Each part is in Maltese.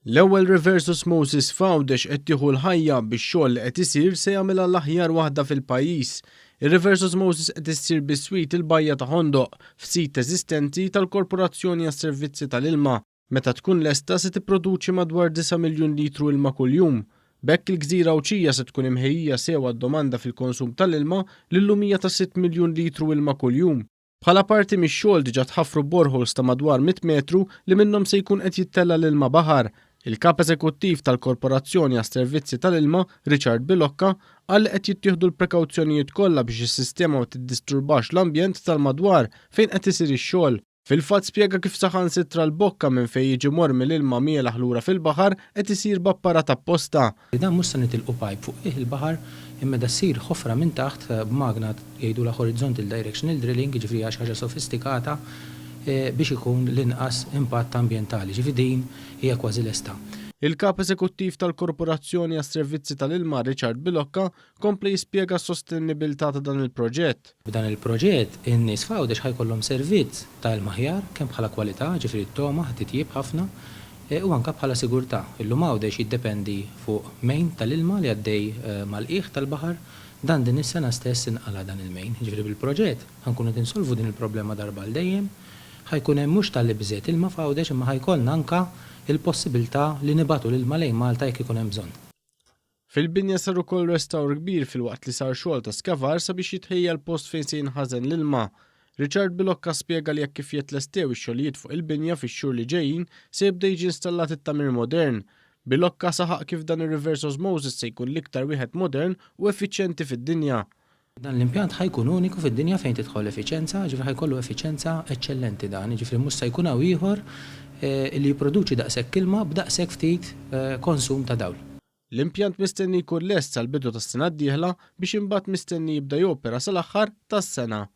L-ewwel reverse osmosis f'Għawdex qed tieħu l-ħajja bix-xogħol li qed isir se jagħmilha l-aħjar waħda fil-pajjiż. Ir-reverse osmosis qed issir bis-swit il-Bajja ta' Ħondoq f'sit eżistenti tal-Korporazzjoni għas-Servizzi tal-Ilma. Meta tkun lesta se tipproduċi madwar 9 miljun litru ilma kuljum. B'hekk il-Gżira Ewċija se tkun imħejjija sewa d-domanda fil-konsum tal-ilma lil-lumija ta' 6 miljun litru ilma kuljum. Bħala parti mix-xogħol diġà tħaffru boreholes ta' madwar 100 metru li minnhom se jkun qed jittella l-ilma baħar. Il-kap eżekuttiv tal-Korporazzjoni għas-Servizzi tal-Ilma, Richard Bl-Aqwa, qal li qed jittieħdu l-prekawzjonijiet kollha biex is-sistema ma tiddisturbax l-ambjent tal-madwar fejn qed isir ix-xogħol. Fil-fatt spjega kif saħansitra l-bokka minn fejn jiġi mormi l-ilma mielaħ lura fil-baħar qed isir b'apparat apposta. Dan mhux se nitilqu pipe fuq il-baħar imma da ssir ħofra minn taħt b'magna jgħidula horizontal directional drilling, ġifieri għax ħaġa sofistikata biex ikun l-inqas impatt ambjentali, ġifieri din hija kważi lesta. Il-kap eżekuttiv tal-Korporazzjoni għas-Servizzi tal-Ilma, Richard Bl-Aqwa, kompli jispjega s-sostenibilità ta' dan il-proġett. B'dan il-proġett in-nies f'Għawdex ħajkollhom servizz tal-ilma aħjar kemm bħala kwalità, ġifieri t-toma titjib ħafna u anke bħala sigurtà. Illum Għawdex jiddependi fuq mejn tal-ilma li għaddej mal-qiegħ tal-baħar, dan din is-sena stess inqala dan il-mejn. Ġifieri bil-proġett ħankunu tinsolvu din il-problema darba l dejjem, ħajkun hemm mhux tal-li biżejjed ilma f'Għawdex imma ħajkollna anke il-possibilità li nibatu lil malejn Malta jekk ikun hemm bżonn. Fil-binja sar ukoll restawr kbir fil-waqt li sar xogħol ta' skavar sabiex jitħejja l-post fejn se jinħażen l-ilma. Richard Bl-Aqwa spjega li jekk kif jitlestew ix-xogħlijiet fuq il-binja fix-xhur li ġejjin se jibda jiġi installat it-tamir modern. Bl-Aqwa saħaq kif dan ir-reverse osmosis se jkun l-iktar wieħed modern u effiċjenti fid-dinja. Dan l-impjant ħajkun uniku fid-dinja fejn tidħol effiċjenza, ġifieri ħajkollu effiċjenza eċċellenti dan, ġifieri mhux se jkun hawn ieħor li jipproduċi daqshekk ilma b'daqshekk ftit konsum ta' dawl. L-impjant mistenni jkun lest sal-bidu tas-sena d-dieħla biex imbagħad mistenni jibda jopera sal-aħħar tas-sena.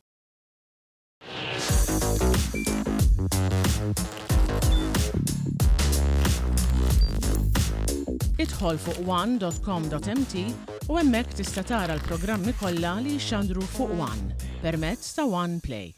Idħol fuq one.com.mt u hemmhekk tista' tara l-programmi kollha li jxandru fuq One permezz ta' One Play.